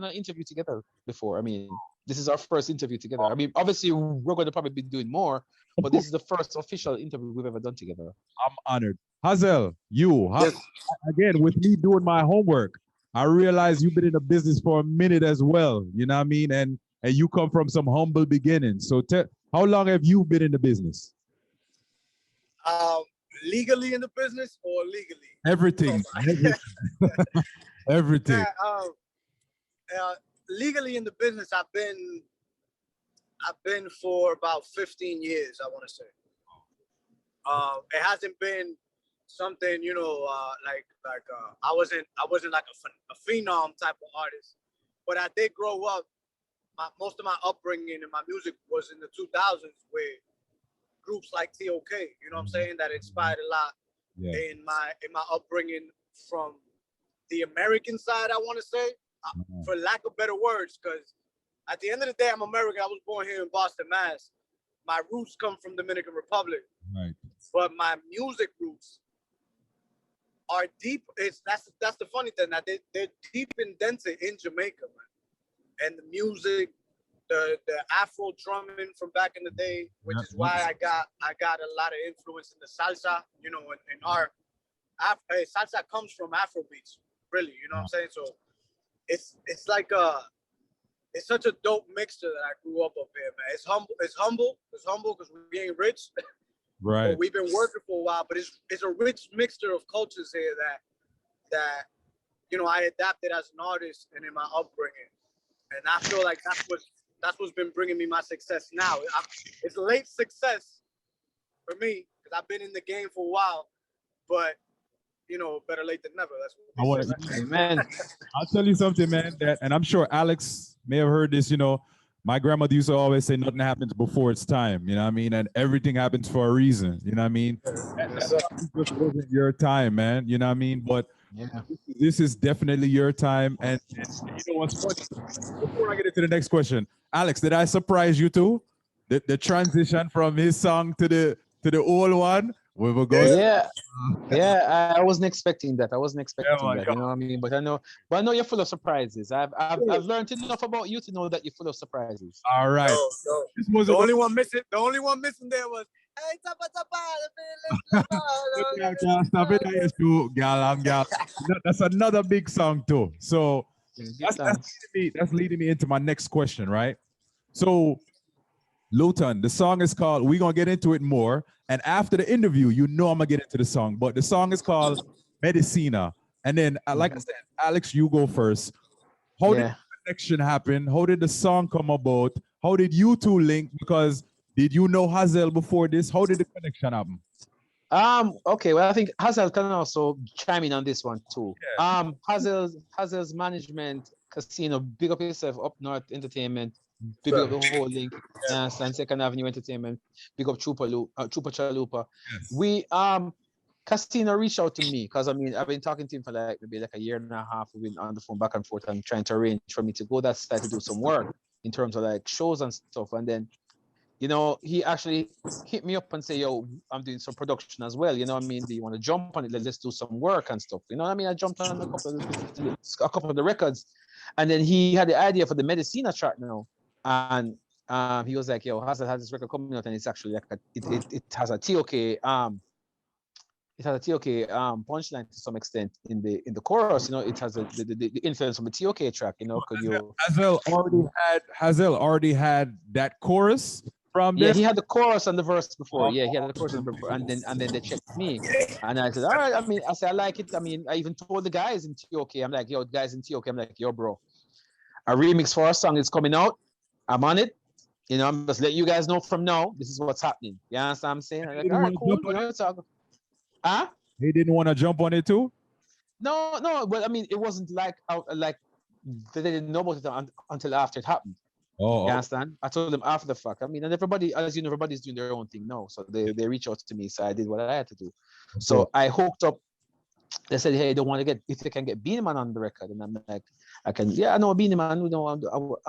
an interview together before. I mean, this is our first interview together. I mean, obviously, we're going to probably be doing more, but this is the first official interview we've ever done together. I'm honored. Hazel, Yes. again, with me doing my homework, I realize you've been in the business for a minute as well. You know what I mean? And you come from some humble beginnings. So how long have you been in the business? Legally in the business or legally? Everything. Everything. Legally in the business, I've been for about 15 years, I want to say. It hasn't been something, I wasn't like a phenom type of artist, but I did grow up. Most of my upbringing and my music was in the 2000s with groups like TOK, you know what I'm saying, that inspired a lot in my upbringing from the American side, I want to say, for lack of better words, because at the end of the day, I'm American. I was born here in Boston, Mass. My roots come from Dominican Republic, right? But my music roots are deep. That's the funny thing, that they're deep indented in Jamaica, man. And the music, the Afro drumming from back in the day, which is why I got a lot of influence in the salsa. You know, in our salsa comes from Afro beats, really. You know what I'm saying? So it's such a dope mixture that I grew up here, man. It's humble because we ain't rich, right? But we've been working for a while, but it's a rich mixture of cultures here that you know I adapted as an artist and in my upbringing. And I feel like that's what's been bringing me my success now. It's late success for me because I've been in the game for a while, but you know, better late than never. That's what we say, man. I'll tell you something, man. And I'm sure Alex may have heard this. You know, my grandmother used to always say, "Nothing happens before it's time." You know what I mean? And everything happens for a reason. You know what I mean? This wasn't your time, man. You know what I mean? But yeah, this is definitely your time. And you know what's funny? Before I get into the next question, Alex, did I surprise you too? The transition from his song to the old one. We will go. Yeah. I wasn't expecting that. You know what I mean? But I know you're full of surprises. I've learned enough about you to know that you're full of surprises. All right. No. The only one missing there was. Hey, Stop it, gal. That's another big song too. So that's leading me into my next question, right? So, Luton, the song is called. We're gonna get into it more, and after the interview, you know I'm gonna get into the song. But the song is called Medicina, and then, like I said, Alex, you go first. How did the connection happen? How did the song come about? How did you two link? Because did you know Hazel before this? How did the connection happen? Okay, well, I think Hazel can also chime in on this one too. Yeah. Hazel's management, casino, big up yourself, Up North Entertainment, big up the whole link, and Second Avenue Entertainment, big up Chupa Chalupa. Yes. We Casino reached out to me because I mean I've been talking to him for maybe a year and a half. We've been on the phone back and forth and trying to arrange for me to go that side to do some work in terms of like shows and stuff, and then, you know, he actually hit me up and say, "Yo, I'm doing some production as well. You know what I mean? Do you want to jump on it? Let's do some work and stuff." You know what I mean? I jumped on a couple of the records, and then he had the idea for the Medicina track now, and he was like, "Yo, Hazel has this record coming out, and it's actually like it has a TOK punchline to some extent in the chorus. You know, it has the influence from the TOK track. You know, because Hazel already had that chorus. Yeah, he had the chorus and the verse before. Yeah, he had the chorus and then they checked me, and I said, all right. I like it. I mean, I even told the guys in TOK, I'm like, yo, guys in TOK, I'm like, yo, bro, a remix for our song is coming out. I'm on it. You know, I'm just letting you guys know from now. This is what's happening. You understand what I'm saying? I'm like, all right, cool. You know, it's all. He didn't want to jump on it too. No. But I mean, it wasn't like they didn't know about it until after it happened. Oh, you understand? I told them after the fact. I mean, and everybody, as you know, everybody's doing their own thing now. So they reached out to me, so I did what I had to do. Okay. So I hooked up. They said, "Hey, they want to get if they can get Beanie Man on the record," and I'm like, "I can." Yeah, I know Beanie Man. We know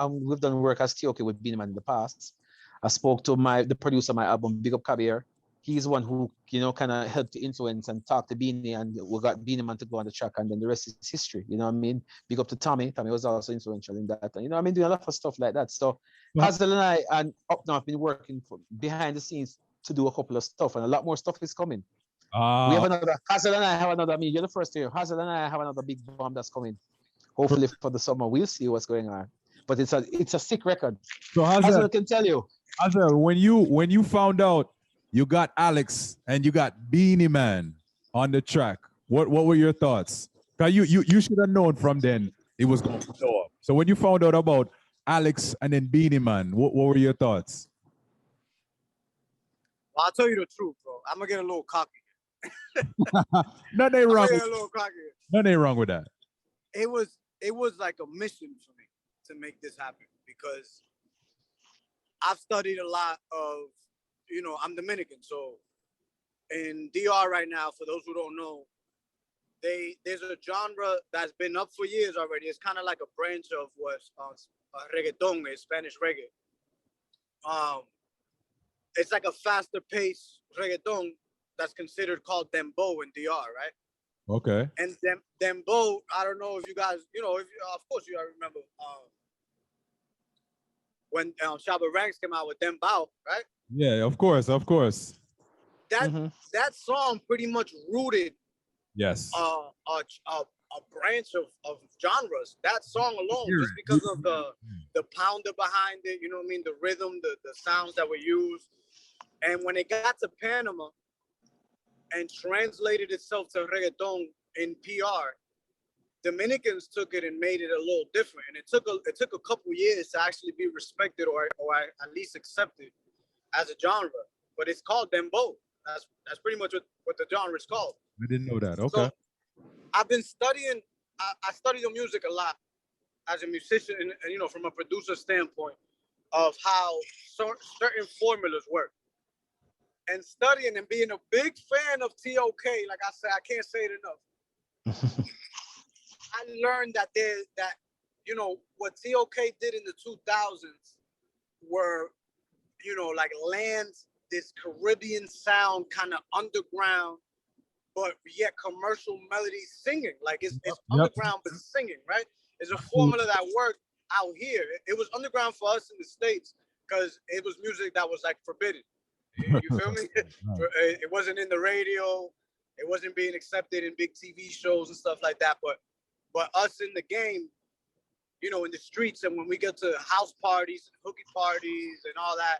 we've done work as TOK with Beanie Man in the past. I spoke to the producer of my album, Big Up Kabir. he's one who, you know, kind of helped to influence and talk to Beanie, and we got Beanie Man to go on the track, and then the rest is history. You know what I mean? Big up to Tommy. Tommy was also influential in that. And, you know what I mean? Doing a lot of stuff like that. So Hazel and I and Up North have been working behind the scenes to do a couple of stuff, and a lot more stuff is coming. We have another, Hazel and I have another, I mean, you're the first here. Hazel and I have another big bomb that's coming. Hopefully for the summer. We'll see what's going on. But it's a sick record. So Hazel can tell you. Hazel, when you found out you got Alex and you got Beanie Man on the track, what were your thoughts? Because you should have known from then it was going to blow up. So when you found out about Alex and then Beanie Man, what were your thoughts? Well, I'll tell you the truth, bro. I'm gonna get a little cocky. Nothing wrong. Nothing wrong with that. It was like a mission for me to make this happen, because I've studied a lot of, you know, I'm Dominican, so in DR right now, for those who don't know, there's a genre that's been up for years already. It's kind of like a branch of what's reggaeton, is Spanish reggae. It's like a faster paced reggaeton that's considered called dembow in DR, right? Okay. And dembow, I don't know if you guys, you know, of course you remember when Shabba Ranks came out with Dembow, right? Yeah, of course. That song pretty much rooted yes a branch of genres. That song alone, just because of the pounder behind it, you know what I mean, the rhythm, the sounds that were used. And when it got to Panama and translated itself to reggaeton in PR, Dominicans took it and made it a little different. And it took a couple years to actually be respected or at least accepted as a genre. But it's called dembow. That's pretty much what the genre is called. I didn't know that. Okay. So I've been studying. I study the music a lot as a musician, and you know, from a producer standpoint of how certain formulas work. And studying and being a big fan of TOK, like I said, I can't say it enough. I learned that you know, what TOK did in the 2000s were, you know, like land this Caribbean sound, kind of underground, but yet commercial melody singing. Like it's underground, but singing, right? It's a formula that worked out here. It was underground for us in the States because it was music that was like forbidden. You feel me? It wasn't in the radio. It wasn't being accepted in big TV shows and stuff like that. But us in the game, you know, in the streets, and when we get to house parties and hooky parties and all that,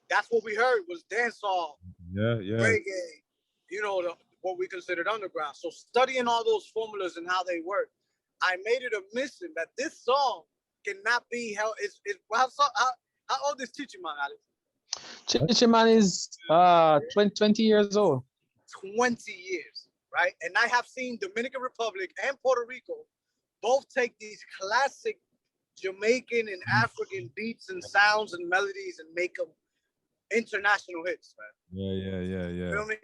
that's what we heard was dancehall, reggae, you know, what we considered underground. So studying all those formulas and how they work, I made it a mission that this song cannot be held. How old is Chichi Man, Alex? Chichi Man is 20 years old. 20 years, right? And I have seen Dominican Republic and Puerto Rico both take these classic Jamaican and African beats and sounds and melodies and make them international hits, man. Yeah. Feel me?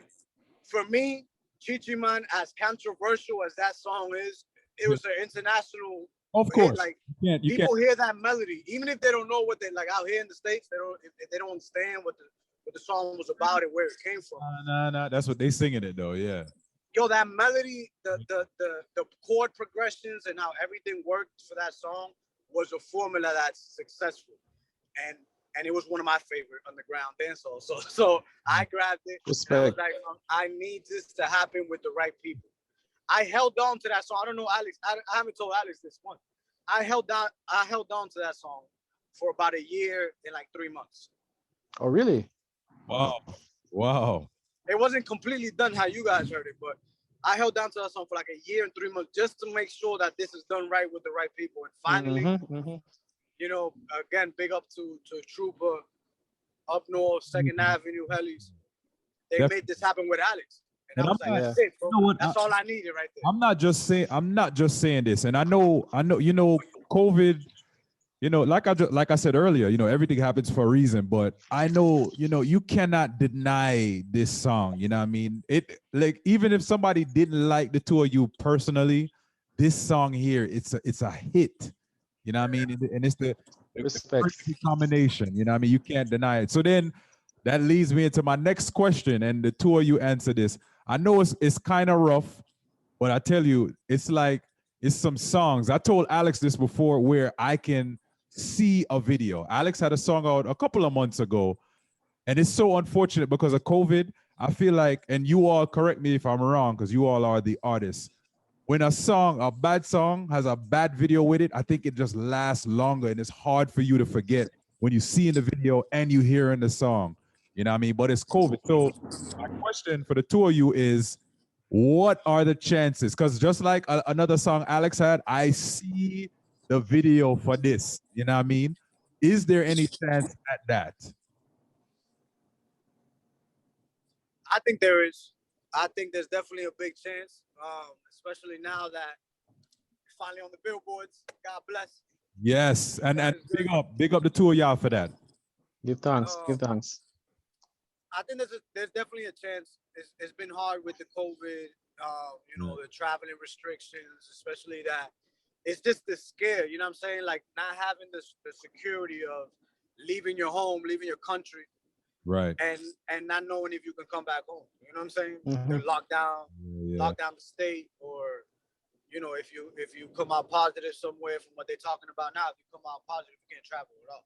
For me, Chichi Man, as controversial as that song is, it was an international. Of course, like you people can't. hear that melody, even if they don't know what they like out here in the States. If they don't understand what the song was about and where it came from. Nah. That's what they singing it though. Yeah. Yo, that melody, the chord progressions and how everything worked for that song was a formula that's successful, and it was one of my favorite underground dancehall. So I grabbed it. Respect. And I was like, I need this to happen with the right people. I held on to that song. I don't know, Alex. I haven't told Alex this one. I held on to that song for about a year and like 3 months. Oh, really? Wow. It wasn't completely done how you guys heard it, but I held down to that song for like a year and 3 months just to make sure that this is done right with the right people. And finally, you know, again, big up to Trooper, Up North, 2nd Avenue, Hellies. They made this happen with Alex. And I was like, that's it, bro. You know what, that's all I needed right there. I'm not just saying this. And I know, you know, COVID, you know, like I said earlier, you know, everything happens for a reason, but I know, you know, you cannot deny this song. You know what I mean? It, like, even if somebody didn't like the two of you personally, this song here, it's a hit. You know what I mean? And it's the respect combination. You know what I mean? You can't deny it. So then that leads me into my next question, and the two of you answer this. I know it's kind of rough, but I tell you, it's like, it's some songs. I told Alex this before where I can see a video. Alex had a song out a couple of months ago, and it's so unfortunate because of COVID. I feel like, and you all correct me if I'm wrong, because you all are the artists. When a song, a bad song, has a bad video with it, I think it just lasts longer, and it's hard for you to forget when you see in the video and you hear in the song. You know what I mean? But it's COVID. So my question for the two of you is, what are the chances? Because just like another song Alex had, I see the video for this. You know what I mean? Is there any chance at that? I think there is. I think there's definitely a big chance, especially now that you're finally on the billboards. God bless. Yes, and big up the two of y'all for that. Give thanks. Give thanks. I think there's definitely a chance. It's been hard with the COVID, you know, the traveling restrictions, especially that. It's just the scare, you know what I'm saying? Like not having the security of leaving your home, leaving your country. Right. And not knowing if you can come back home. You know what I'm saying? Mm-hmm. They're locked down the state, or you know, if you come out positive somewhere from what they're talking about now, if you come out positive, you can't travel at all.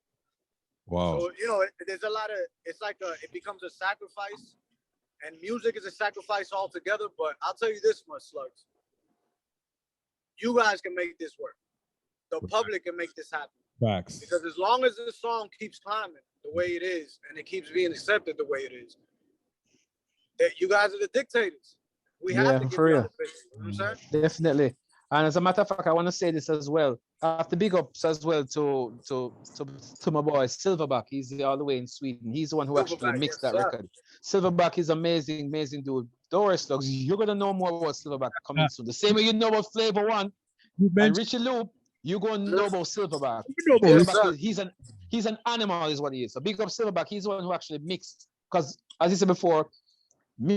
Wow. So, you know, there's a lot of, it's like it becomes a sacrifice, and music is a sacrifice altogether. But I'll tell you this much, Slugs. You guys can make this work. The public can make this happen. Facts. Because as long as this song keeps climbing the way it is, and it keeps being accepted the way it is, that you guys are the dictators. We have to give you opinion. You know what I'm saying? Definitely. And as a matter of fact, I want to say this as well. I have to big ups as well to my boy Silverback. He's all the way in Sweden. He's the one who actually mixed that record. Silverback is amazing, amazing dude. Don't worry, Slugs. You're gonna know more about Silverback coming soon. The same way you know about Flavor One and Richie Loop, you're gonna know about Silverback. He's an animal, is what he is. So big up Silverback. He's the one who actually mixed. Because as I said before,